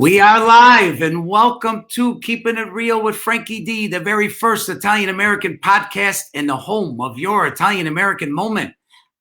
We are live and welcome to Keeping It Real with Frankie D, the very first Italian-American podcast and the home of your Italian-American moment.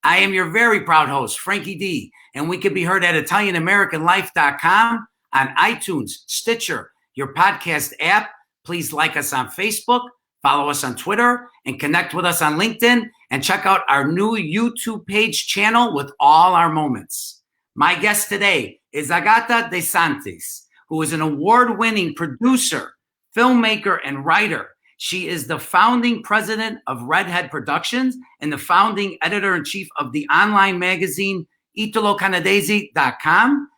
I am your very proud host, Frankie D, and we can be heard at ItalianAmericanLife.com, on iTunes, Stitcher, your podcast app. Please like us on Facebook, follow us on Twitter, and connect with us on LinkedIn, and check out our new YouTube page channel with all our moments. My guest today is Agata De Santis, who is an award-winning producer, filmmaker, and writer. She is the founding president of Redhead Productions and the founding editor-in-chief of the online magazine ItaloCanadese.com.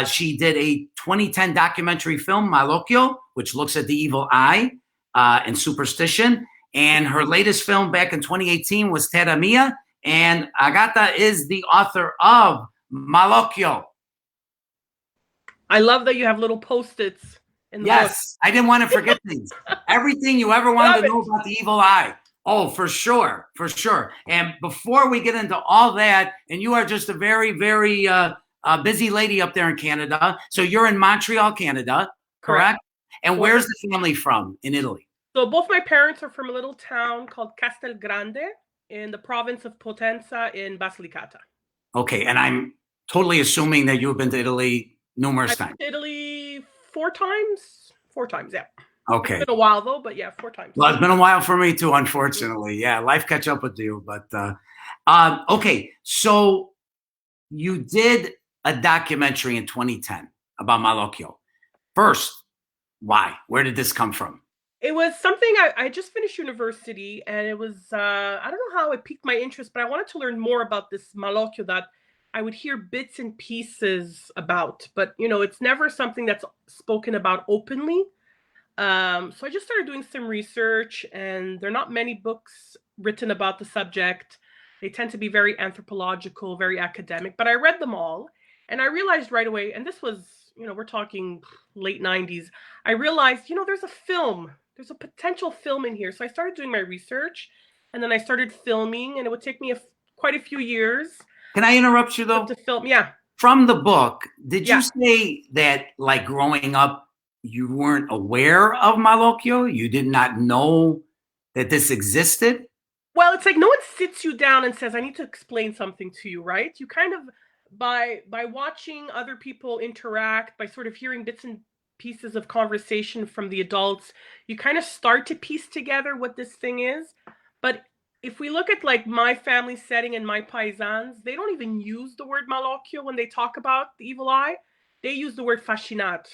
She did a 2010 documentary film, Malocchio, which looks at the evil eye and superstition. And her latest film back in 2018 was Terra Mia. And Agata is the author of Malocchio. I love that you have little Post-its in the book. I didn't want to forget things. Everything you ever wanted to know about the evil eye. Oh, for sure. For sure. And before we get into all that, and you are just a very, very busy lady up there in Canada. So you're in Montreal, Canada, correct? And where's the family from in Italy? So both my parents are from a little town called Castelgrande in the province of Potenza in Basilicata. Okay. And I'm totally assuming that you've been to Italy numerous times. I've been to Italy four times, yeah. Okay. It's been a while though, but yeah, 4 times. Well, it's been a while for me too, unfortunately. Yeah, life catch up with you. But okay, so you did a documentary in 2010 about Malocchio. First, why? Where did this come from? It was something I just finished university, and it was I don't know how it piqued my interest, but I wanted to learn more about this Malocchio that I would hear bits and pieces about, but it's never something that's spoken about openly. So I just started doing some research, and there are not many books written about the subject. They tend to be very anthropological, very academic, but I read them all, and I realized right away, and this was, we're talking late 90s, I realized, there's a potential film in here. So I started doing my research, and then I started filming, and it would take me quite a few years. Can I interrupt you though? To film, yeah. From the book, did you say that like growing up, you weren't aware of Malocchio? You did not know that this existed? Well, it's like no one sits you down and says, I need to explain something to you, right? You kind of, by watching other people interact, by sort of hearing bits and pieces of conversation from the adults, you kind of start to piece together what this thing is. But if we look at like my family setting and my paisans, they don't even use the word Malocchio when they talk about the evil eye. They use the word fascinat.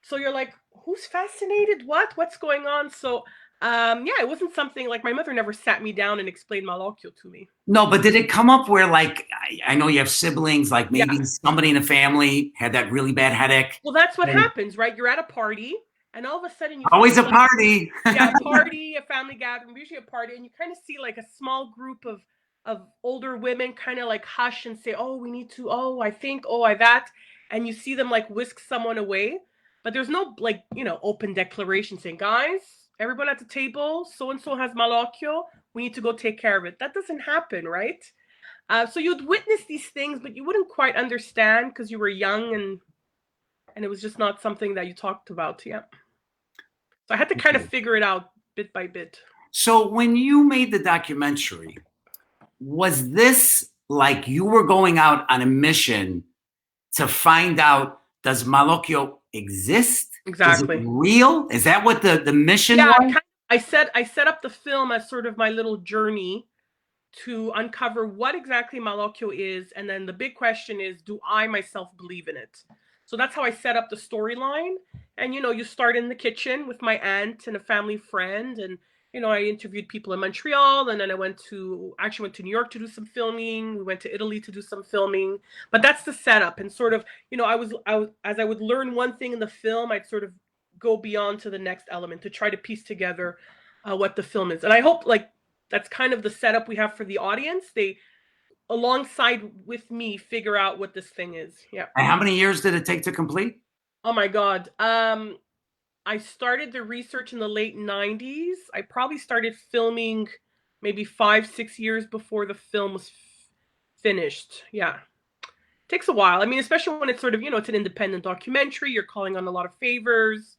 So you're like, who's fascinated? What's going on? So it wasn't something like my mother never sat me down and explained Malocchio to me. No, but did it come up where like, I know you have siblings, like maybe somebody in the family had that really bad headache? Well, that's what happens, right? You're at a party, and all of a sudden you always a party. A party, a family gathering, usually a party, and you kind of see like a small group of older women kind of like hush and say, oh, we need to, oh, I think, oh, I that. And you see them like whisk someone away. But there's no like, open declaration saying, guys, everyone at the table, so-and-so has Malocchio, we need to go take care of it. That doesn't happen, right? So you'd witness these things, but you wouldn't quite understand because you were young and it was just not something that you talked about. Yeah. So I had to kind of figure it out bit by bit. So when you made the documentary, was this like you were going out on a mission to find out, does Malocchio exist? Exactly. Is it real? Is that what the mission was? I set up the film as sort of my little journey to uncover what exactly Malocchio is. And then the big question is, do I myself believe in it? So that's how I set up the storyline. And, you start in the kitchen with my aunt and a family friend. And, I interviewed people in Montreal. And then I went to New York to do some filming. We went to Italy to do some filming. But that's the setup. And sort of, as I would learn one thing in the film, I'd sort of go beyond to the next element to try to piece together what the film is. And I hope like that's kind of the setup we have for the audience. They, alongside with me, figure out what this thing is. Yeah. And how many years did it take to complete? Oh my God. I started the research in the late 90s. I probably started filming maybe 5-6 years before the film was finished. Yeah. Takes a while. I mean, especially when it's sort of, it's an independent documentary. You're calling on a lot of favors.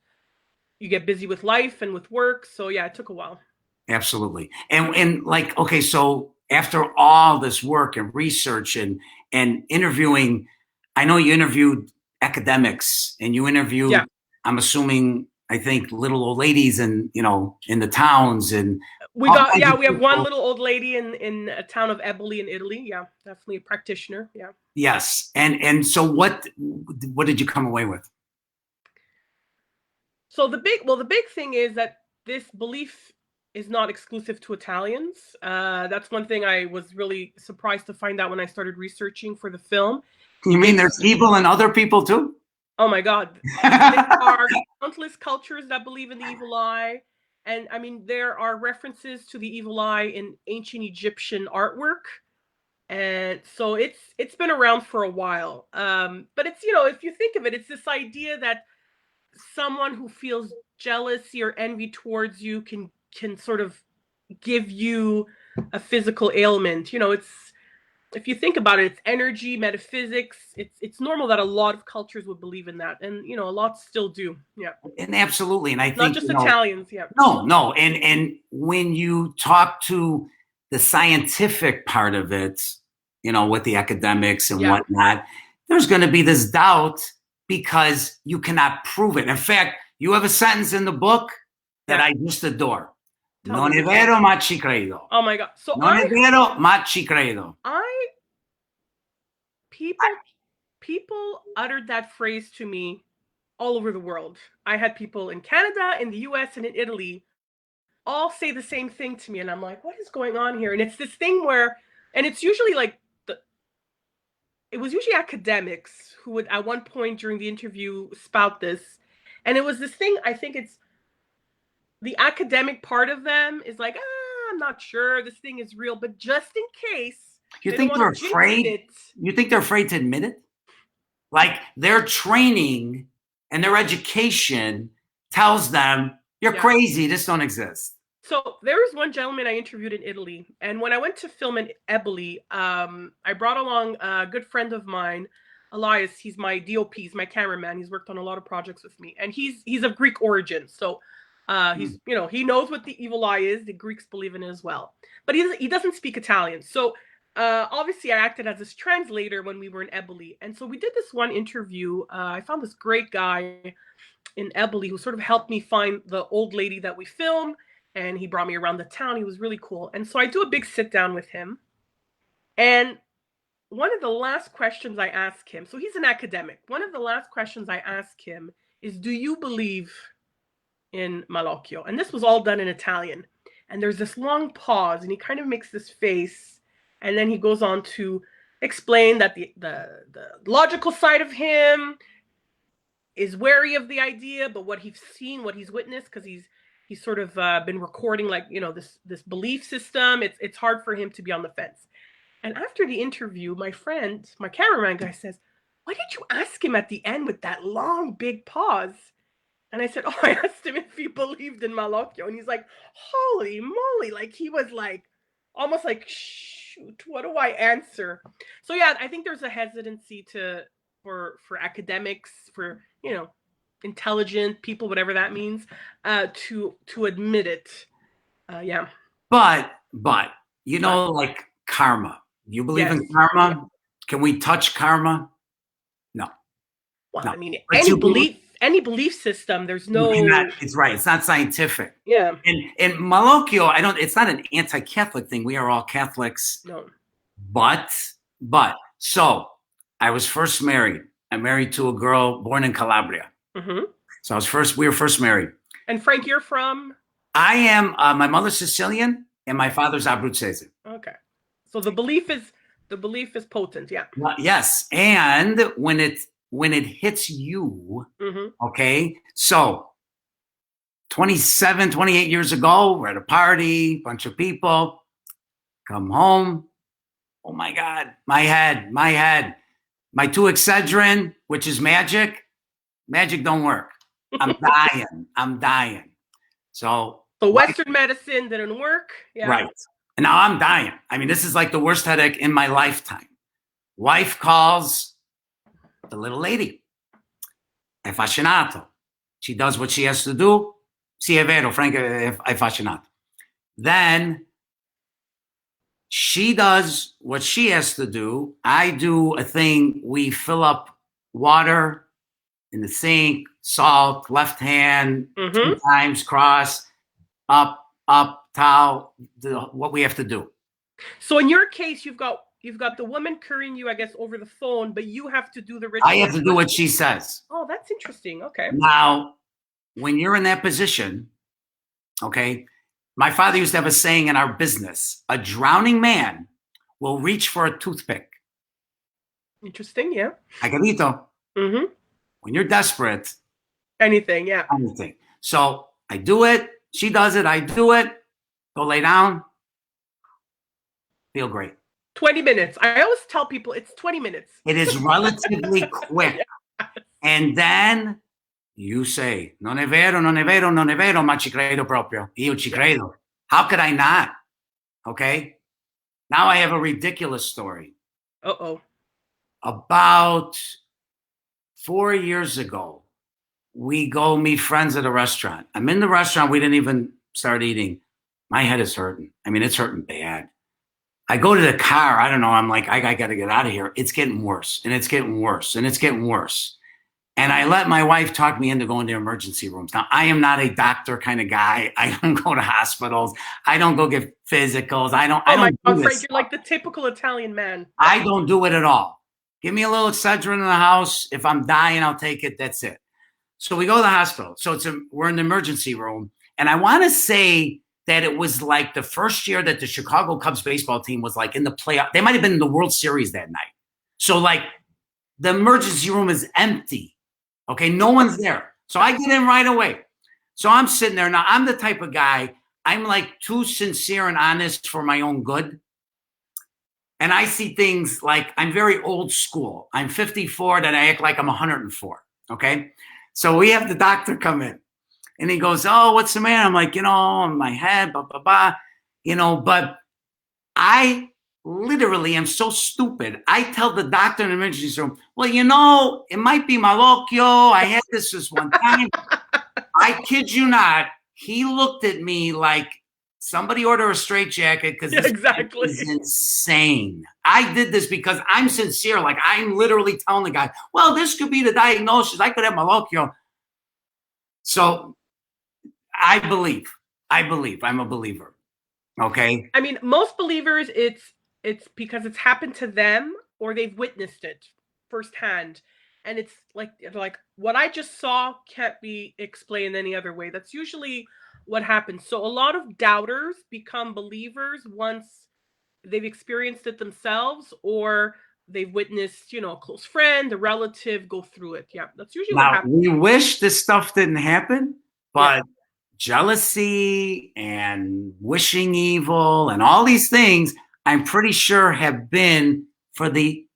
You get busy with life and with work. So yeah, it took a while. Absolutely. And like, okay, so after all this work and research and interviewing, I know you interviewed academics and you interviewed, Yeah. I'm assuming, I think little old ladies and in the towns and We all got kinds of we have one people. little old lady in a town of Eboli in Italy. Yeah, definitely a practitioner. Yeah. Yes. And so what did you come away with? So the big thing is that this belief is not exclusive to Italians. That's one thing I was really surprised to find out when I started researching for the film. You mean there's It's evil in other people too? Oh my God, there are countless cultures that believe in the evil eye, and I mean there are references to the evil eye in ancient Egyptian artwork, and so it's been around for a while. But it's if you think of it, it's this idea that someone who feels jealousy or envy towards you can sort of give you a physical ailment. It's if you think about it, it's energy, metaphysics. It's normal that a lot of cultures would believe in that, and a lot still do. Yeah, And absolutely. And I not think, just Italians. Yeah, no. And when you talk to the scientific part of it, with the academics and yeah, whatnot, there's going to be this doubt because you cannot prove it. In fact, you have a sentence in the book that yeah. I just adore. Tell Non me. è vero, ma ci credo. Oh my God. So Non è vero, ma ci credo. people people uttered that phrase to me all over the world. I had people in Canada, in the US, and in Italy all say the same thing to me. And I'm like, what is going on here? And it's this thing where, and it's usually like, it was usually academics who would at one point during the interview spout this. And it was this thing, I think it's the academic part of them is like, I'm not sure this thing is real, but just in case. You think they're afraid? You think they're afraid to admit it? Like their training and their education tells them you're crazy. This don't exist. So there was one gentleman I interviewed in Italy, and when I went to film in Eboli, I brought along a good friend of mine, Elias. He's my DOP, he's my cameraman. He's worked on a lot of projects with me, and he's of Greek origin. So he's he knows what the evil eye is. The Greeks believe in it as well, but he doesn't speak Italian. So obviously I acted as his translator when we were in Eboli, and so we did this one interview. I found this great guy in Eboli who sort of helped me find the old lady that we filmed, and he brought me around the town. He was really cool. And so I do a big sit down with him, and one of the last questions I ask him, so he's an academic, one of the last questions I ask him is, do you believe in Malocchio? And this was all done in Italian. And there's this long pause, and he kind of makes this face, and then he goes on to explain that the logical side of him is wary of the idea, but what he's seen, what he's witnessed, because he's sort of been recording this belief system. It's hard for him to be on the fence. And after the interview, my friend, my cameraman guy says, why did you ask him at the end with that long, big pause? And I said, I asked him if he believed in Malocchio. And he's like, holy moly. Like he was like, almost like, shoot, what do I answer? So yeah, I think there's a hesitancy for academics, for, intelligent people, whatever that means, to admit it. Yeah. But like karma. You believe in karma? Yeah. Can we touch karma? No. Well, no. I mean, any belief system, there's no. It's right. It's not scientific. Yeah. And Malocchio, it's not an anti-Catholic thing. We are all Catholics. No. But so I was first married. I'm married to a girl born in Calabria. Mm-hmm. So we were first married. And Frank, you're from? I am, my mother's Sicilian and my father's Abruzzese. Okay. So the belief is potent. Yeah. Yes. And when it hits you, mm-hmm. Okay. So 27, 28 years ago, we're at a party, bunch of people, come home. Oh my God, my head, my 2-Excedrin, which is magic don't work. I'm dying. So Western medicine didn't work. Yeah. Right. And now I'm dying. I mean, this is like the worst headache in my lifetime. Wife calls, the little lady. È fascinato. She does what she has to do. Sì, è vero, Frank, è fascinato. Then she does what she has to do. I do a thing. We fill up water in the sink, salt, left hand, 2 times, cross, up, towel, what we have to do. So in your case, you've got the woman currying you, I guess, over the phone, but you have to do the ritual. I have to do what she says. Oh, that's interesting. Okay. Now, when you're in that position, okay, my father used to have a saying in our business: a drowning man will reach for a toothpick. Interesting, yeah. Hai capito? Mm-hmm. When you're desperate. Anything, yeah. Anything. So I do it. She does it. I do it. Go lay down. Feel great. 20 minutes. I always tell people it's 20 minutes. It is relatively quick. Yes. And then you say, non è vero, non è vero, non è vero, ma ci credo proprio. Io ci credo. How could I not? Okay. Now I have a ridiculous story. Uh-oh. About 4 years ago, we go meet friends at a restaurant. I'm in the restaurant. We didn't even start eating. My head is hurting. I mean, it's hurting bad. I go to the car. I don't know. I'm like, I got to get out of here. It's getting worse, and it's getting worse, and it's getting worse. And I let my wife talk me into going to emergency rooms. Now, I am not a doctor kind of guy. I don't go to hospitals. I don't go get physicals. I don't do this. You're like the typical Italian man. I don't do it at all. Give me a little Excedrin in the house. If I'm dying, I'll take it. That's it. So we go to the hospital. So we're in the emergency room. And I want to say that it was like the first year that the Chicago Cubs baseball team was like in the playoff. They might have been in the World Series that night. So like the emergency room is empty. Okay, no one's there. So I get in right away. So I'm sitting there. Now, I'm the type of guy, I'm like too sincere and honest for my own good. And I see things like I'm very old school. I'm 54, that I act like I'm 104. Okay, so we have the doctor come in. And he goes, oh, what's the matter? I'm like, my head, blah, blah, blah. But I literally am so stupid. I tell the doctor in the emergency room, well, it might be malocchio. I had this one time. I kid you not. He looked at me like somebody order a straitjacket because this is insane. I did this because I'm sincere. Like I'm literally telling the guy, well, this could be the diagnosis. I could have malocchio. So I believe. I'm a believer. Okay. I mean, most believers, it's because it's happened to them or they've witnessed it firsthand. And it's like what I just saw can't be explained any other way. That's usually what happens. So a lot of doubters become believers once they've experienced it themselves or they've witnessed, a close friend, a relative go through it. Yeah, that's usually what happens. We wish this stuff didn't happen, but jealousy and wishing evil and all these things, I'm pretty sure have been for the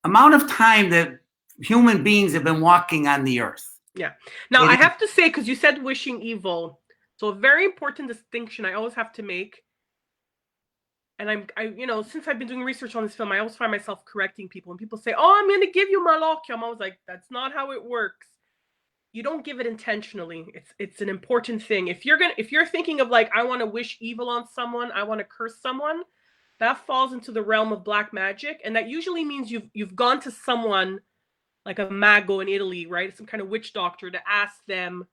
amount of time that human beings have been walking on the earth. Yeah. Now, I have to say, because you said wishing evil, so a very important distinction I always have to make, and I since I've been doing research on this film, I always find myself correcting people. When people say, oh, I'm going to give you malocchio, I'm always like, that's not how it works. You don't give it intentionally. It's an important thing. If you're thinking of like, I want to wish evil on someone, I want to curse someone, that falls into the realm of black magic, and that usually means you've gone to someone like a mago in Italy, right? Some kind of witch doctor to ask them,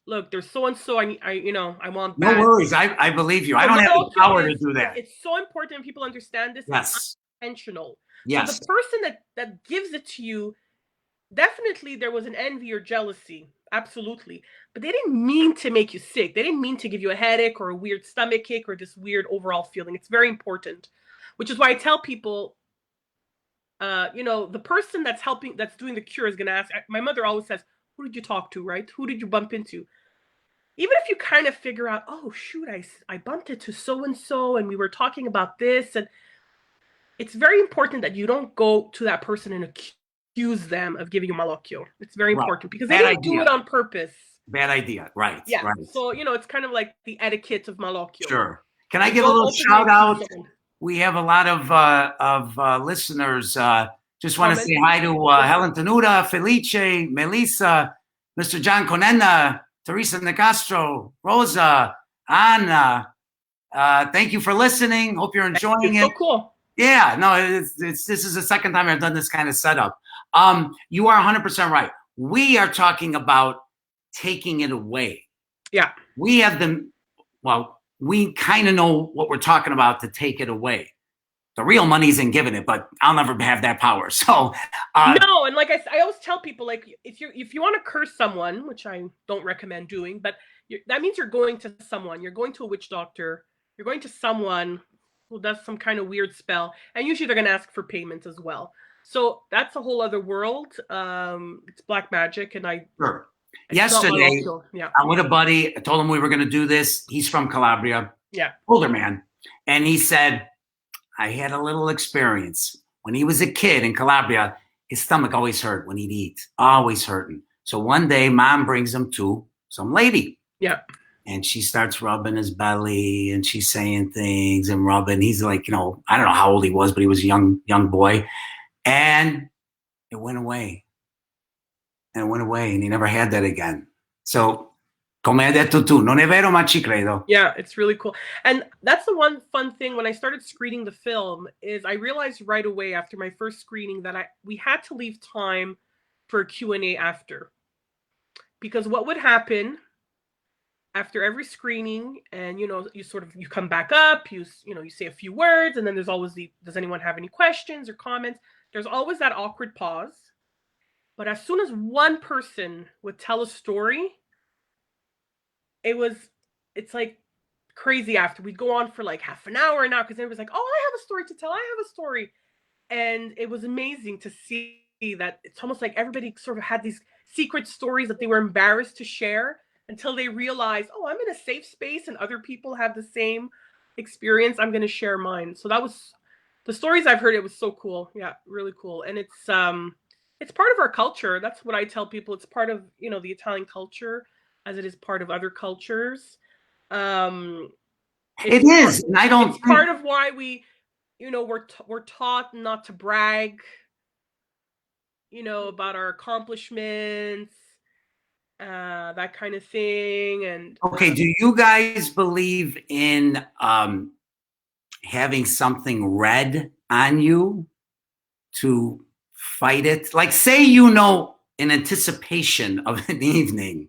look, there's so and so. I want. No worries. I believe you. I don't have the power to do that. It's so important when people understand this. Yes. It's intentional. Yes. So the person that gives it to you, definitely there was an envy or jealousy. Absolutely. But they didn't mean to make you sick. They didn't mean to give you a headache or a weird stomach ache or this weird overall feeling. It's very important, which is why I tell people, the person that's doing the cure is going to ask. My mother always says, who did you talk to, right? Who did you bump into? Even if you kind of figure out, oh, shoot, I bumped into so-and-so and we were talking about this. And it's very important that you don't go to that person and accuse them of giving you malocchio. It's very important because they didn't do it on purpose. Bad idea. Right. Yeah. Right. So, it's kind of like the etiquette of malocchio. Sure. Can I give a little shout out? We have a lot of listeners Just want to say hi to Helen Tenuta, Felice, Melissa, Mr. John Conena, Teresa Nicastro, Rosa, Anna. Thank you for listening. Hope you're enjoying it. So cool. Yeah, no, this is the second time I've done this kind of setup. You are 100% right. We are talking about taking it away. Yeah. We kind of know what we're talking about to take it away. The real money's in giving it, but I'll never have that power. So no, and like I always tell people, like if you want to curse someone, which I don't recommend doing, but that means you're going to someone. You're going to a witch doctor. You're going to someone who does some kind of weird spell, and usually they're going to ask for payments as well. So that's a whole other world. It's black magic, and Sure. Yesterday, I'm with a buddy. I told him we were going to do this. He's from Calabria. Yeah. Older man. And he said, I had a little experience. When he was a kid in Calabria, his stomach always hurt when he'd eat. Always hurting. So one day, mom brings him to some lady. Yeah. And she starts rubbing his belly, and she's saying things and rubbing. He's like, I don't know how old he was, but he was a young boy. And it went away. And it went away, and he never had that again. So, come hai detto tu, non è vero, ma ci credo. Yeah, it's really cool. And that's the one fun thing when I started screening the film is I realized right away after my first screening that we had to leave time for a Q&A after. Because what would happen after every screening, and you come back up, you say a few words, and then there's always does anyone have any questions or comments? There's always that awkward pause. But as soon as one person would tell a story, it's like crazy after. We'd go on for like half an hour now because everybody's like, oh, I have a story to tell. I have a story. And it was amazing to see that it's almost like everybody sort of had these secret stories that they were embarrassed to share until they realized, oh, I'm in a safe space and other people have the same experience. I'm going to share mine. So that was the stories I've heard. It was so cool. Yeah, really cool. And it's part of our culture. That's what I tell people. It's part of, the Italian culture as it is part of other cultures. It is. And I don't think... part of why we, we're taught not to brag, about our accomplishments, that kind of thing. And okay, do you guys believe in having something read on you to fight it? Like, say, in anticipation of an evening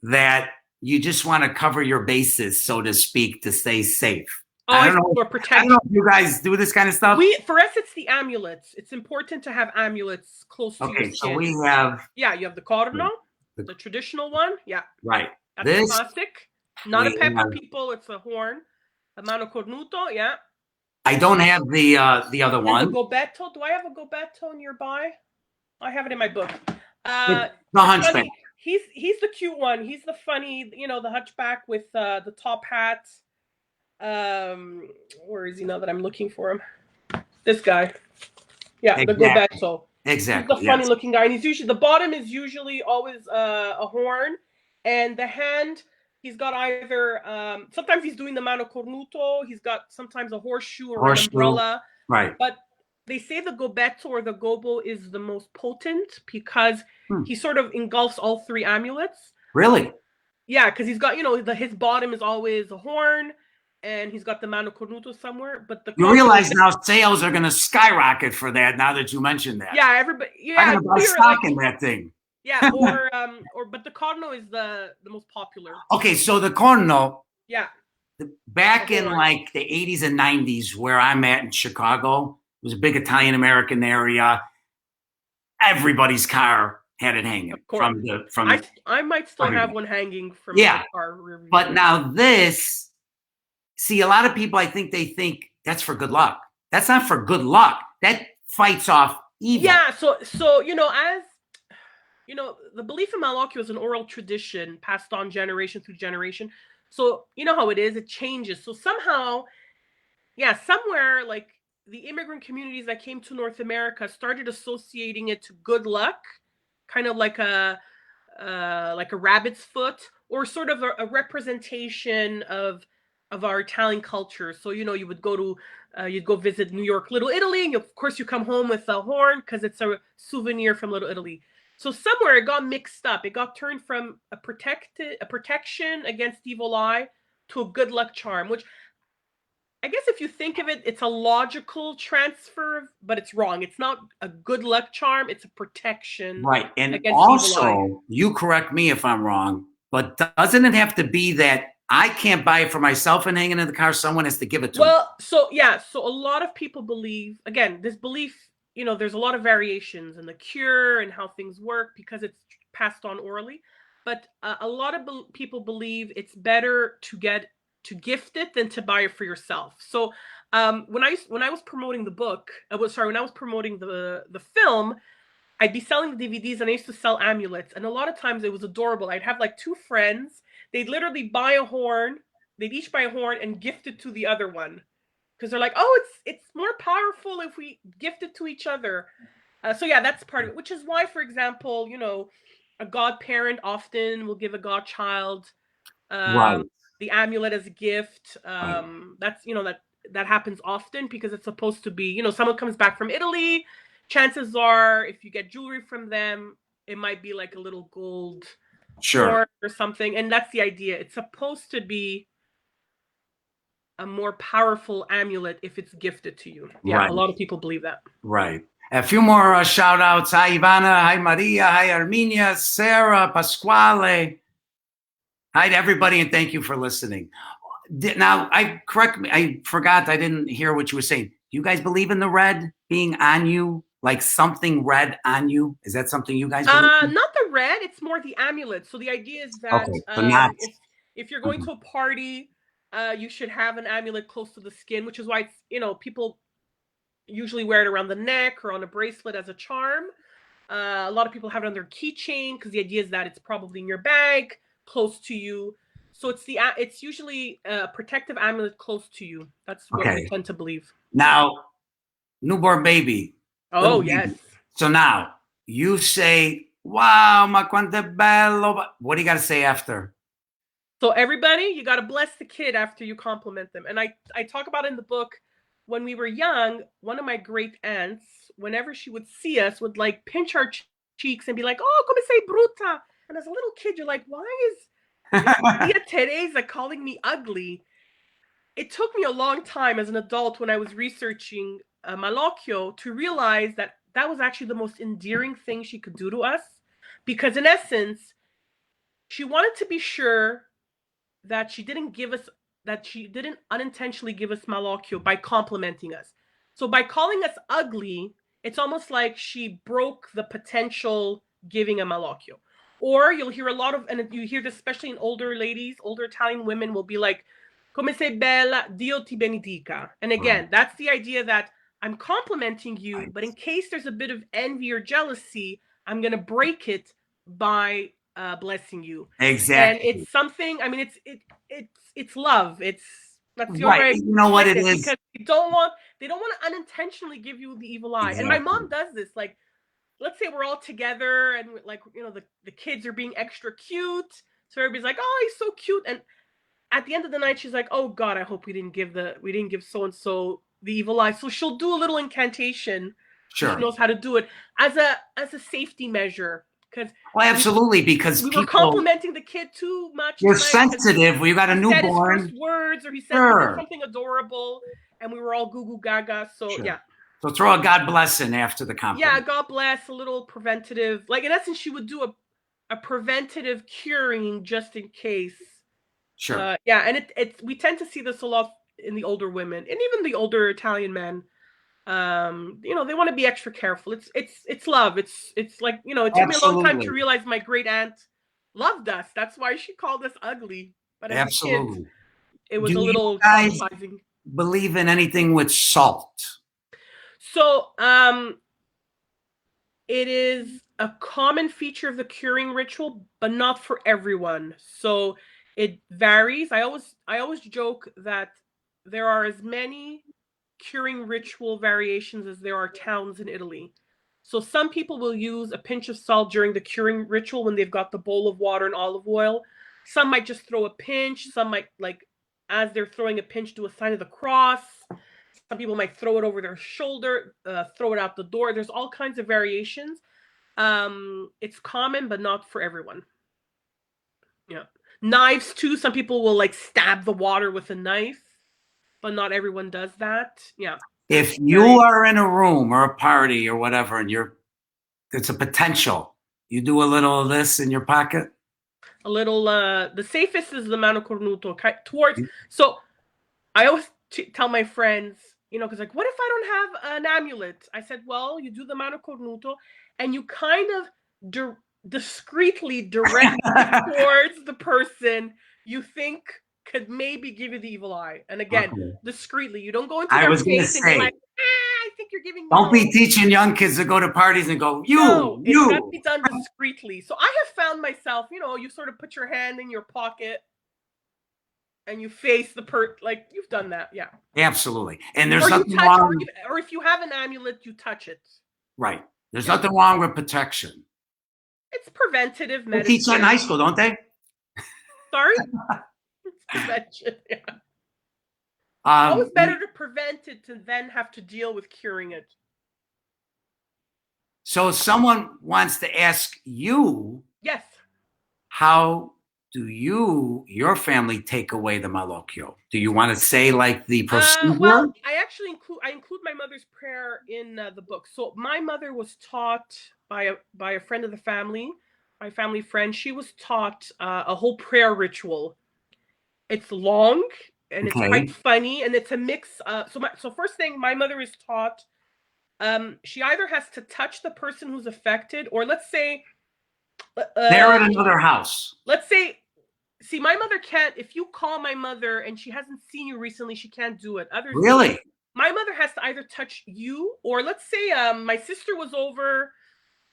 that you just want to cover your bases, so to speak, to stay safe. I don't know if you guys do this kind of stuff. For us, it's the amulets. It's important to have amulets close to your skin. So we have... Yeah, you have the corno, the traditional one. Yeah. Right. That's plastic. Not a pepper, people. It's a horn. A mano cornuto, yeah. I don't have the other one. The gobetto. Do I have a gobetto nearby? I have it in my book. The hunchback. He's the cute one. He's the funny, the hunchback with the top hat. Where is he now that I'm looking for him? This guy. Yeah, exactly. The gobetto. Exactly. He's the funny looking guy. And he's usually, the bottom is usually always a horn. And the hand, he's got either, sometimes he's doing the mano cornuto. He's got sometimes a horseshoe or an umbrella. Right. But they say the gobetto or the gobo is the most potent because he sort of engulfs all three amulets. Really? Yeah, because he's got, his bottom is always a horn, and he's got the mano cornuto somewhere. But you realize now sales are going to skyrocket for that now that you mentioned that. Yeah, everybody. Yeah, I'm going to buy stock in that thing. Yeah, but the corno is the most popular. Okay, so the corno. Yeah. Back in like the 80s and 90s, where I'm at in Chicago, it was a big Italian American area. Everybody's car had it hanging from the. I might still have one hanging from my car rear view. But now this, see, a lot of people, I think they think that's for good luck. That's not for good luck. That fights off evil. Yeah. So as the belief in Malocchio is an oral tradition passed on generation through generation. So you know how it is, it changes. So somehow, somewhere like the immigrant communities that came to North America started associating it to good luck, kind of like a rabbit's foot, or sort of a representation of of our Italian culture. So, you know, you would go to, you'd go visit New York, Little Italy, and of course you come home with a horn because it's a souvenir from Little Italy. So somewhere it got mixed up. It got turned from a protection against evil eye to a good luck charm, which I guess if you think of it, it's a logical transfer, but it's wrong. It's not a good luck charm. It's a protection Right. And against evil eye. also, you correct me if I'm wrong, but doesn't it have to be that I can't buy it for myself and hang it in the car? Someone has to give it to me. Well, so yeah, so a lot of people believe, again, this belief, you know, there's a lot of variations in the cure and how things work because it's passed on orally. But a lot of people believe it's better to gift it than to buy it for yourself. So when I was promoting the book, when I was promoting the film, I'd be selling the DVDs and I used to sell amulets. And a lot of times it was adorable. I'd have like two friends. They'd literally buy a horn. They'd each buy a horn and gift it to the other one. Because they're like, oh, it's more powerful if we gift it to each other. So yeah, that's part of it. Which is why, for example, you know, a godparent often will give a godchild Right. the amulet as a gift. Right. That's, you know, that happens often because it's supposed to be, you know, someone comes back from Italy. Chances are, if you get jewelry from them, it might be like a little gold Sure. or something. And that's the idea. It's supposed to be a more powerful amulet if it's gifted to you. Yeah, Right. a lot of people believe that. Right. A few more shout outs. Hi, Ivana. Hi, Maria. Hi, Armenia. Sarah, Pasquale. Hi to everybody, and thank you for listening. Now, I forgot. I didn't hear what you were saying. Do you guys believe in the red being on you? Like something red on you? Is that something you guys believe in? Not the red. It's more the amulet. So the idea is that Okay, so not. if you're going to a party, you should have an amulet close to the skin, which is why it's, you know, people usually wear it around the neck or on a bracelet as a charm. A lot of people have it on their keychain because the idea is that it's probably in your bag, close to you. So it's usually a protective amulet close to you. That's what we tend to believe. Now, newborn baby. Oh, yes. So now you say, wow, ma quanto bello. What do you got to say after? So everybody, you got to bless the kid after you compliment them. And I talk about in the book, when we were young, one of my great aunts, whenever she would see us, would like pinch our cheeks and be like, oh, come say bruta. And as a little kid, you're like, why is Tia Teresa calling me ugly? It took me a long time as an adult when I was researching Malocchio to realize that that was actually the most endearing thing she could do to us. Because in essence, she wanted to be sure that she didn't unintentionally give us Malocchio by complimenting us. So by calling us ugly, it's almost like she broke the potential giving a Malocchio. Or you'll hear a lot of, and you hear this especially in older ladies, older Italian women will be like, come sei bella, Dio ti benedica. And again, that's the idea that I'm complimenting you, but in case there's a bit of envy or jealousy, I'm going to break it by blessing you. Exactly. And it's something, I mean, it's love. That's the right. You know what it is? Because they don't want to unintentionally give you the evil eye. Exactly. And my mom does this, like, let's say we're all together and like, you know, the kids are being extra cute. So everybody's like, oh, he's so cute. And at the end of the night, she's like, oh God, I hope we didn't give so-and-so the evil eye. So she'll do a little incantation. Sure. She knows how to do it as a safety measure. Well, absolutely, because we were complimenting the kid too much. You're sensitive. You got a newborn. He said his first words, or he said something adorable, and we were all goo goo gaga. So yeah. So throw a God bless in after the compliment. Yeah, God bless, a little preventative. Like in essence, she would do a preventative curing just in case. Sure. Yeah, and we tend to see this a lot in the older women and even the older Italian men. You know, they want to be extra careful. It's love. It's like, you know, it took me a long time to realize my great aunt loved us. That's why she called us ugly. But as a kid, it was a little traumatizing. Believe in anything with salt? So, it is a common feature of the curing ritual, but not for everyone. So it varies. I always joke that there are as many curing ritual variations as there are towns in Italy. So some people will use a pinch of salt during the curing ritual when they've got the bowl of water and olive oil. Some might just throw a pinch. Some might like as they're throwing a pinch, do a sign of the cross. Some people might throw it over their shoulder, throw it out the door. There's all kinds of variations. It's common, but not for everyone. Yeah. Knives too. Some people will like stab the water with a knife, but not everyone does that. Yeah. If you are in a room or a party or whatever, and it's a potential, you do a little of this in your pocket. A little. The safest is the mano cornuto towards. So I always tell my friends, because like, what if I don't have an amulet? I said, well, you do the mano cornuto, and you kind of discreetly direct towards the person you think could maybe give you the evil eye. And again, discreetly. You don't go into their face and be like, I think you're giving me. Don't be teaching young kids to go to parties and go, you. It's got to be done discreetly. So I have found myself, you sort of put your hand in your pocket and you face the like you've done that. Yeah. Absolutely. And there's nothing wrong. Or if you have an amulet, you touch it. Right. There's nothing wrong with protection. It's preventative medicine. They teach that in high school, don't they? Sorry? It's prevention, yeah. Always better to prevent it to then have to deal with curing it. So someone wants to ask you. Yes. How do your family take away the malocchio? Do you want to say like the procedure? Well, I actually include my mother's prayer in the book. So my mother was taught by a friend of the family, my family friend. She was taught a whole prayer ritual. It's long and it's quite funny, and it's a mix. So first thing, my mother is taught. She either has to touch the person who's affected, or let's say they're at another house. Let's say, see, my mother can't. If you call my mother and she hasn't seen you recently, she can't do it. Others really. My mother has to either touch you, or let's say my sister was over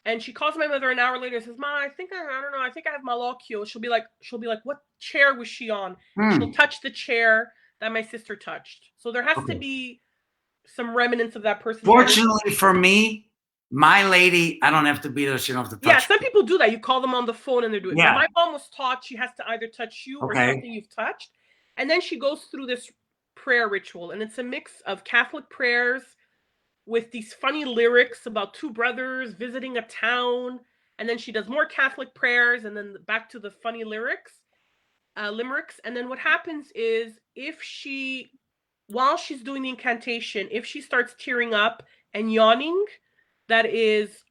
and she calls my mother an hour later and says, Ma, I don't know, I think I have malocchio. She'll be like, what chair was she on? She'll touch the chair that my sister touched. So there has to be some remnants of that person. Fortunately for me, my lady, I don't have to be there. She don't have to touch. Yeah, some people do that. You call them on the phone and they're doing it. Yeah. My mom was taught she has to either touch you or something you've touched. And then she goes through this prayer ritual, and it's a mix of Catholic prayers with these funny lyrics about two brothers visiting a town, and then she does more Catholic prayers, and then back to the funny limericks. And then what happens is, while she's doing the incantation, if she starts tearing up and yawning, that is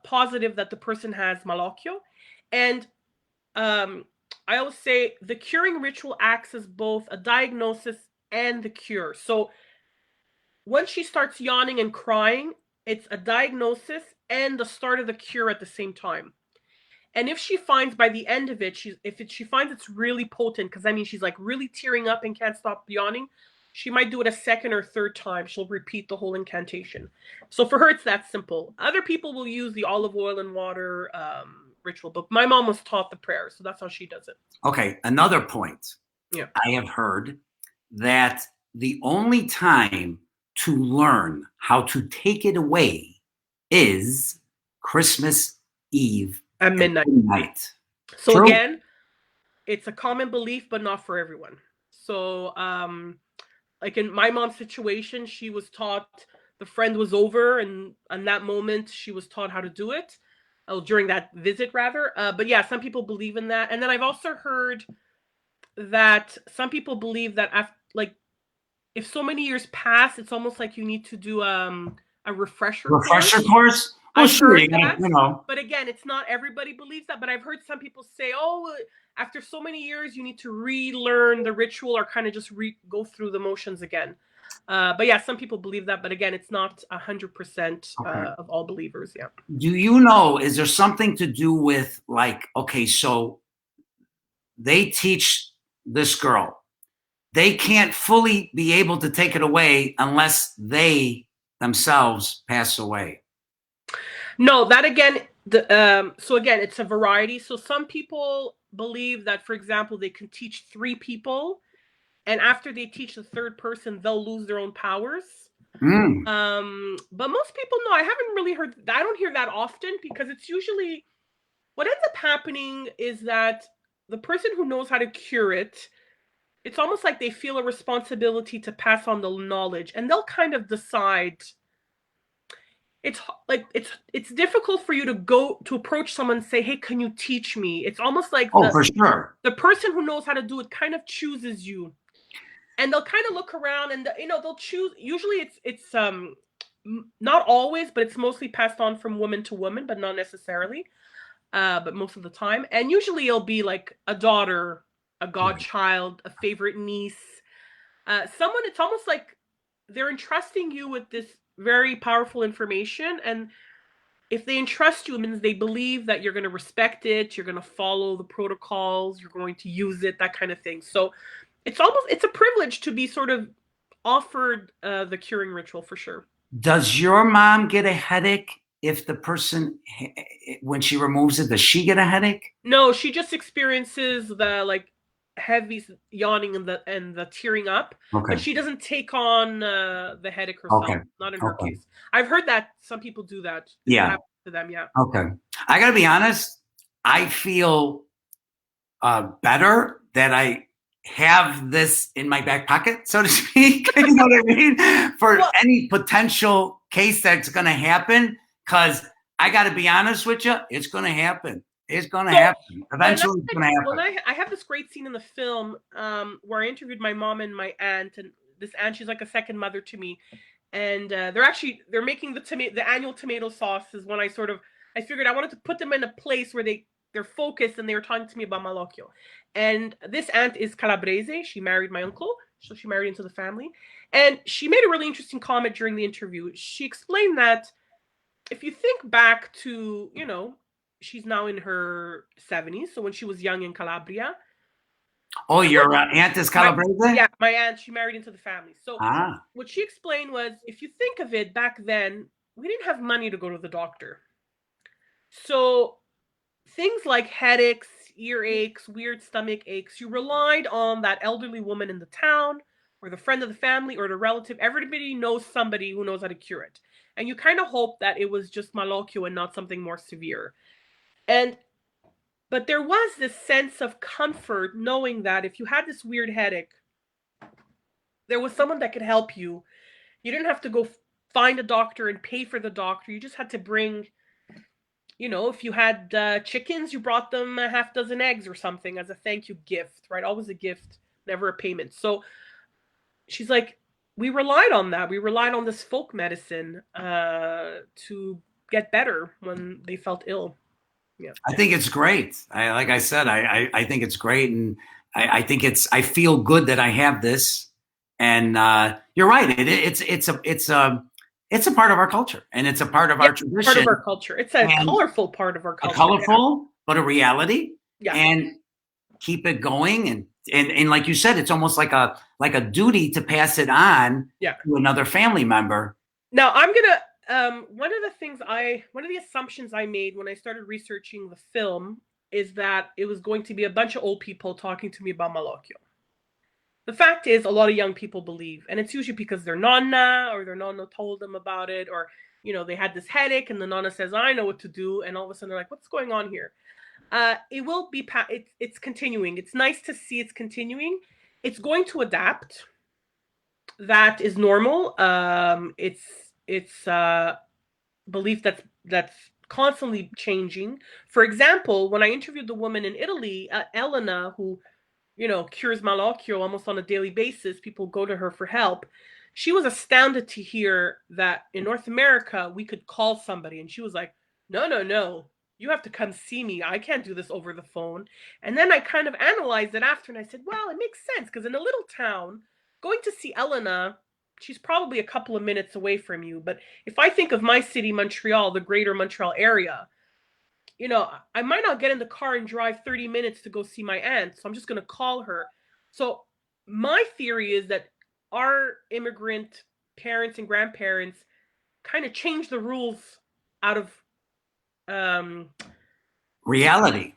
positive that the person has malocchio. And I always say the curing ritual acts as both a diagnosis and the cure. So once she starts yawning and crying, it's a diagnosis and the start of the cure at the same time. And if she finds by the end of it, she finds it's really potent, because she's like really tearing up and can't stop yawning, she might do it a second or third time. She'll repeat the whole incantation. So for her, it's that simple. Other people will use the olive oil and water ritual, but my mom was taught the prayer, so that's how she does it. Okay, another point. Yeah. I have heard that the only time to learn how to take it away is Christmas Eve at midnight. So True. Again, it's a common belief, but not for everyone. So like in my mom's situation, she was taught, the friend was over, and on that moment she was taught how to do it, during that visit rather. But yeah, some people believe in that. And then I've also heard that some people believe that if so many years pass, it's almost like you need to do a refresher course. Well, sure, But again, it's not everybody believes that. But I've heard some people say, after so many years, you need to relearn the ritual, or kind of just go through the motions again. But yeah, some people believe that. But again, it's not 100% of all believers. Yeah. Do you know, is there something to do with so they teach this girl, they can't fully be able to take it away unless they themselves pass away? No, that again, so again, it's a variety. So some people believe that, for example, they can teach 3 people, and after they teach the third person, they'll lose their own powers. But most people, no, I haven't really heard, I don't hear that often, because it's usually, what ends up happening is that the person who knows how to cure it it's almost like they feel a responsibility to pass on the knowledge, and they'll kind of decide. It's like it's difficult for you to go to approach someone and say, hey, can you teach me? It's almost like Oh, for sure. the person who knows how to do it kind of chooses you, and they'll kind of look around, and they'll choose. Usually it's not always, but it's mostly passed on from woman to woman, but not necessarily, but most of the time. And usually it'll be like a daughter, a godchild, a favorite niece, someone. It's almost like they're entrusting you with this very powerful information, and if they entrust you, it means they believe that you're going to respect it, you're going to follow the protocols, you're going to use it, that kind of thing. So it's a privilege to be sort of offered the curing ritual, for sure. Does your mom get a headache if the person, when she removes it, does she get a headache? No, she just experiences the like heavy yawning and the tearing up, Okay. but she doesn't take on the headache herself. Okay. Not in her case. I've heard that some people do that. Yeah. Happens to them. Yeah. Okay. I got to be honest. I feel better that I have this in my back pocket, so to speak. You know what I mean? For any potential case that's going to happen, because I got to be honest with you, it's going to happen. It's going to happen. Eventually, it's going to happen. Well, I have this great scene in the film where I interviewed my mom and my aunt, and this aunt, she's like a second mother to me. And they're making the annual tomato sauce is when I figured I wanted to put them in a place where they're focused, and they were talking to me about Malocchio. And this aunt is Calabrese. She married my uncle, so she married into the family. And she made a really interesting comment during the interview. She explained that if you think back to, she's now in her 70s, so when she was young in Calabria. Oh, your aunt is Calabrese? Yeah, my aunt, she married into the family. So what she explained was, if you think of it, back then, we didn't have money to go to the doctor. So things like headaches, earaches, weird stomach aches, you relied on that elderly woman in the town, or the friend of the family, or the relative. Everybody knows somebody who knows how to cure it. And you kind of hope that it was just Malocchio and not something more severe. But there was this sense of comfort knowing that if you had this weird headache, there was someone that could help you. You didn't have to go find a doctor and pay for the doctor. You just had to bring, if you had chickens, you brought them a half dozen eggs or something as a thank you gift, right? Always a gift, never a payment. So she's like, we relied on that. We relied on this folk medicine to get better when they felt ill. Yeah. I think it's great. Like I said, I think it's great. And I think I feel good that I have this. And you're right. It's a part of our culture, and it's a part of our tradition. Part of our culture. It's a colorful part of our culture. A colorful, but a reality. Yeah. And keep it going. And like you said, it's almost like a duty to pass it on to another family member. Now I'm gonna one of the assumptions I made when I started researching the film is that it was going to be a bunch of old people talking to me about Malocchio. The fact is, a lot of young people believe, and it's usually because their nonna or their nonna told them about it, or they had this headache and the nonna says, I know what to do, and all of a sudden they're like, what's going on here? It will be it's continuing. It's nice to see it's continuing. It's going to adapt. That is normal. It's belief that's constantly changing. For example, when I interviewed the woman in Italy, Elena, who cures Malocchio almost on a daily basis, people go to her for help. She was astounded to hear that in North America we could call somebody, and she was like, no, you have to come see me. I can't do this over the phone. And then I kind of analyzed it after, and I said, well, it makes sense, because in a little town, going to see Elena, she's probably a couple of minutes away from you. But if I think of my city, Montreal, the greater Montreal area, I might not get in the car and drive 30 minutes to go see my aunt. So I'm just going to call her. So my theory is that our immigrant parents and grandparents kind of changed the rules out of reality.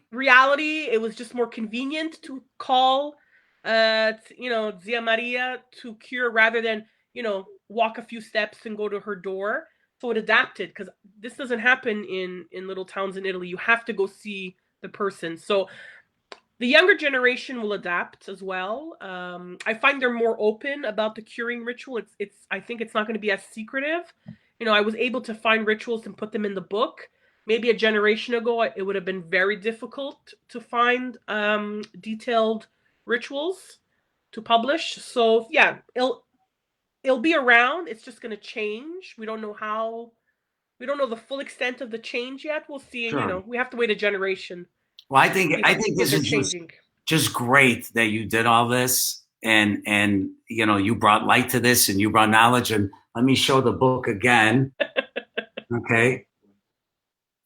It was just more convenient to call, Zia Maria to cure rather than, walk a few steps and go to her door. So it adapted, because this doesn't happen in little towns in Italy. You have to go see the person. So The younger generation will adapt as well. I find they're more open about the curing ritual. I think it's not going to be as secretive. I was able to find rituals and put them in the book. Maybe a generation ago, it would have been very difficult to find detailed rituals to publish. So yeah, it'll be around. It's just going to change. We don't know how. We don't know the full extent of the change yet. We'll see. Sure. We have to wait a generation. Well, I think this They're is changing. just great that you did all this, and you brought light to this, and you brought knowledge. And let me show the book again. Okay.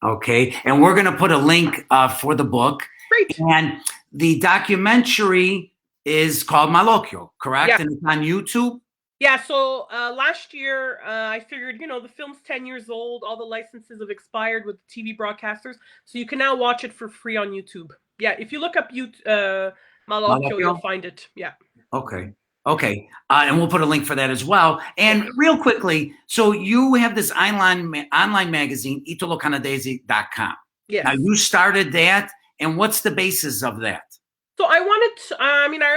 Okay. And we're going to put a link for the book. Great. And the documentary is called Malocchio, correct? Yeah. And it's on YouTube? Yeah, so last year I figured, the film's 10 years old. All the licenses have expired with TV broadcasters. So you can now watch it for free on YouTube. Yeah, if you look up Malocchio, you'll find it. Yeah. Okay. Okay. And we'll put a link for that as well. And real quickly, so you have this online magazine, italocanadese.com. Yes. Now, you started that, and what's the basis of that? So I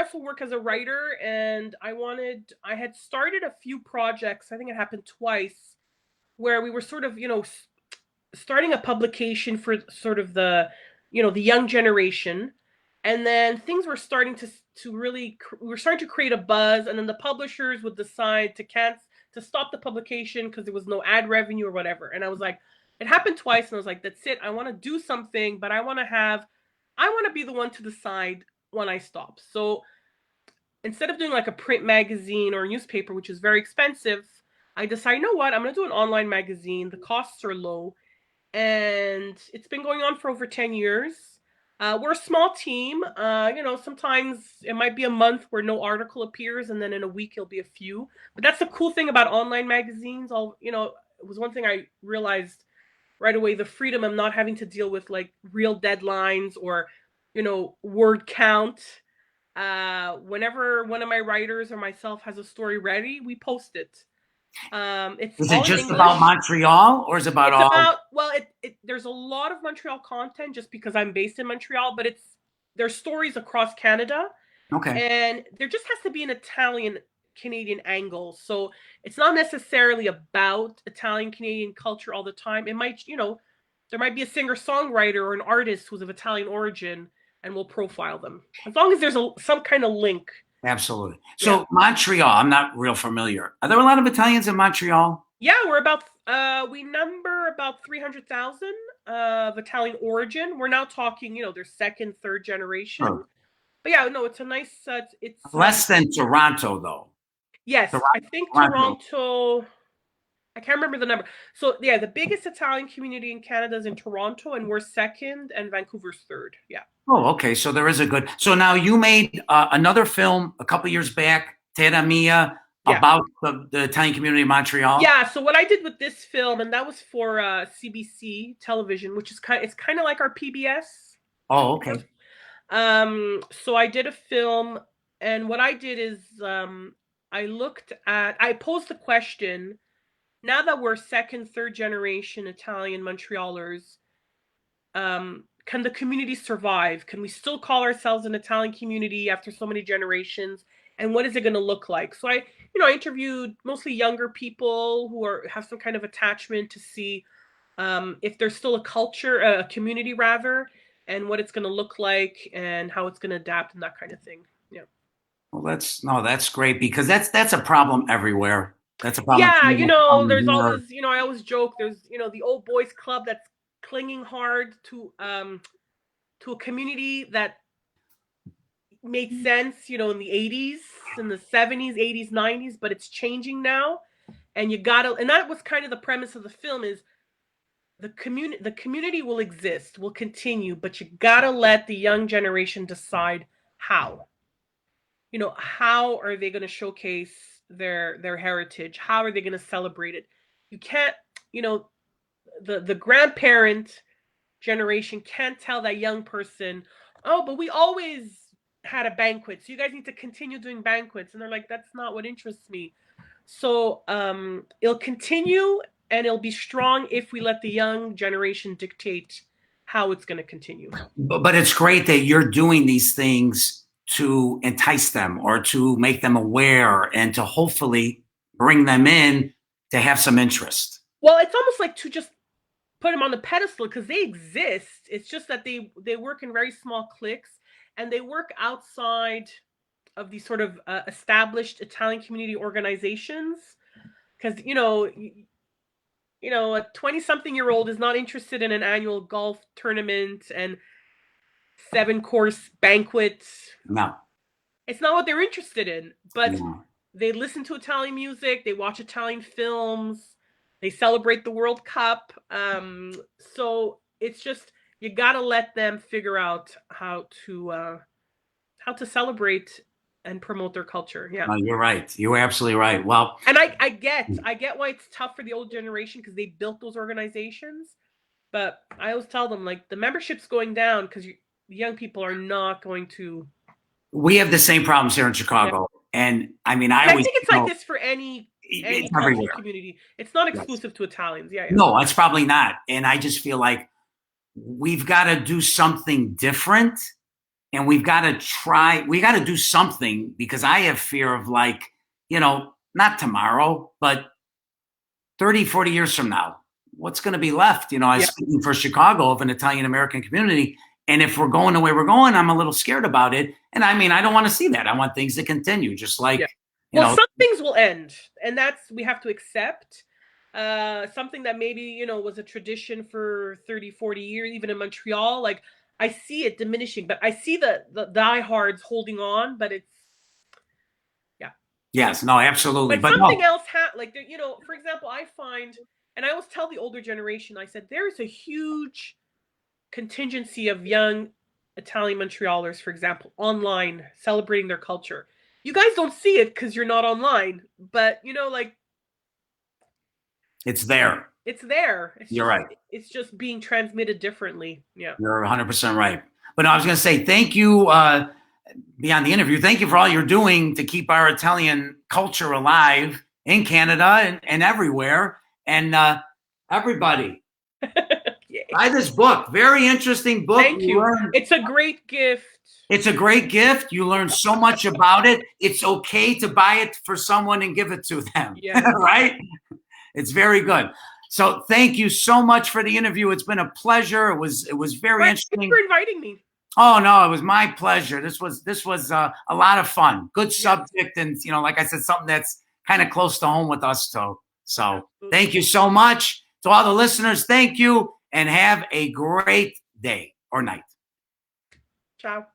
also work as a writer, and I had started a few projects. I think it happened twice, where we were sort of, starting a publication for sort of the young generation. And then things were starting we were starting to create a buzz, and then the publishers would decide to stop the publication because there was no ad revenue or whatever. And I was like, it happened twice, and I was like, that's it. I want to do something, but I want to be the one to decide when I stop. So instead of doing like a print magazine or a newspaper, which is very expensive, I decided, you know what, I'm going to do an online magazine. The costs are low, and it's been going on for over 10 years. We're a small team. Sometimes it might be a month where no article appears, and then in a week it'll be a few. But that's the cool thing about online magazines. It was one thing I realized right away, the freedom of not having to deal with like real deadlines or, word count. Whenever one of my writers or myself has a story ready, we post it. Is it just about Montreal, or is it about all? There's a lot of Montreal content just because I'm based in Montreal, but there's stories across Canada. Okay. And there just has to be an Italian Canadian angle. So it's not necessarily about Italian Canadian culture all the time. It might, there might be a singer-songwriter or an artist who's of Italian origin, and we'll profile them. As long as there's some kind of link. Absolutely. So Montreal, I'm not real familiar. Are there a lot of Italians in Montreal? Yeah, we number about 300,000 of Italian origin. We're now talking, their second, third generation. Oh. But yeah, no, it's a nice, it's less than Toronto though. Yes, I think Toronto, I can't remember the number. So yeah, the biggest Italian community in Canada is in Toronto, and we're second, and Vancouver's third. Yeah. Oh, okay. So there is a good. So now you made another film a couple years back, Terra Mia, about the Italian community in Montreal. Yeah. So what I did with this film, and that was for CBC television, which is kind of like our PBS. Oh, okay. So I did a film, and what I did is I posed the question, now that we're second, third generation Italian Montrealers, can the community survive? Can we still call ourselves an Italian community after so many generations? And what is it going to look like? So I interviewed mostly younger people who have some kind of attachment to see if there's still a community rather, and what it's going to look like and how it's going to adapt and that kind of thing. Yeah. Well, that's great, because that's a problem everywhere. That's a problem. Yeah, there's always, I always joke, there's, the old boys club that's clinging hard to a community that made sense, in the 80s, in the 70s, 80s, 90s, but it's changing now. And that was kind of the premise of the film, is the community will exist, will continue, but you gotta let the young generation decide how. How are they going to showcase their heritage? How are they going to celebrate it? You can't, the grandparent generation can't tell that young person, oh, but we always had a banquet, so you guys need to continue doing banquets. And they're like, that's not what interests me. So it'll continue, and it'll be strong if we let the young generation dictate how it's going to continue. But it's great that you're doing these things to entice them or to make them aware and to hopefully bring them in to have some interest. Well, it's almost like to just put them on the pedestal because they exist. It's just that they work in very small cliques and they work outside of these sort of established Italian community organizations. Because, you know, a 20-something-year-old is not interested in an annual golf tournament and 7-course banquet. No. It's not what they're interested in. But No. they listen to Italian music. They watch Italian films. They celebrate the World Cup. So it's just, you got to let them figure out how to celebrate and promote their culture. Yeah. You're right. You're absolutely right. Well, and I get why it's tough for the old generation because they built those organizations. But I always tell them, like, the membership's going down because the young people are not going to. We have the same problems here in Chicago. Yeah. And I mean, I think it's like this for any cultural community. It's not exclusive to Italians. Yeah. No, it's probably not. And I just feel like we've got to do something different. And we got to do something because I have fear of, like, not tomorrow, but 30, 40 years from now, what's going to be left? I was speaking for Chicago of an Italian-American community. And if we're going the way we're going, I'm a little scared about it. And I mean, I don't want to see that. I want things to continue, just like, some things will end. And we have to accept something that maybe, was a tradition for 30, 40 years, even in Montreal, like, I see it diminishing, but I see the diehards holding on, but it's, Yes, no, absolutely. But something else, for example, I find, and I always tell the older generation, I said, there's a huge contingency of young Italian Montrealers, for example, online, celebrating their culture. You guys don't see it because you're not online, but, it's there. It's there. You're right. It's just being transmitted differently. Yeah. You're 100% right. But I was going to say, thank you, beyond the interview, thank you for all you're doing to keep our Italian culture alive in Canada and everywhere. And everybody, buy this book. Very interesting book. Thank you. It's a great gift. It's a great gift. You learn so much about it. It's okay to buy it for someone and give it to them. Yeah. Right? It's very good. So thank you so much for the interview. It's been a pleasure. It was very interesting. Thanks for inviting me. Oh no, it was my pleasure. This was a lot of fun. Good subject, and like I said, something that's kind of close to home with us too. So absolutely. Thank you so much to all the listeners. Thank you, and have a great day or night. Ciao.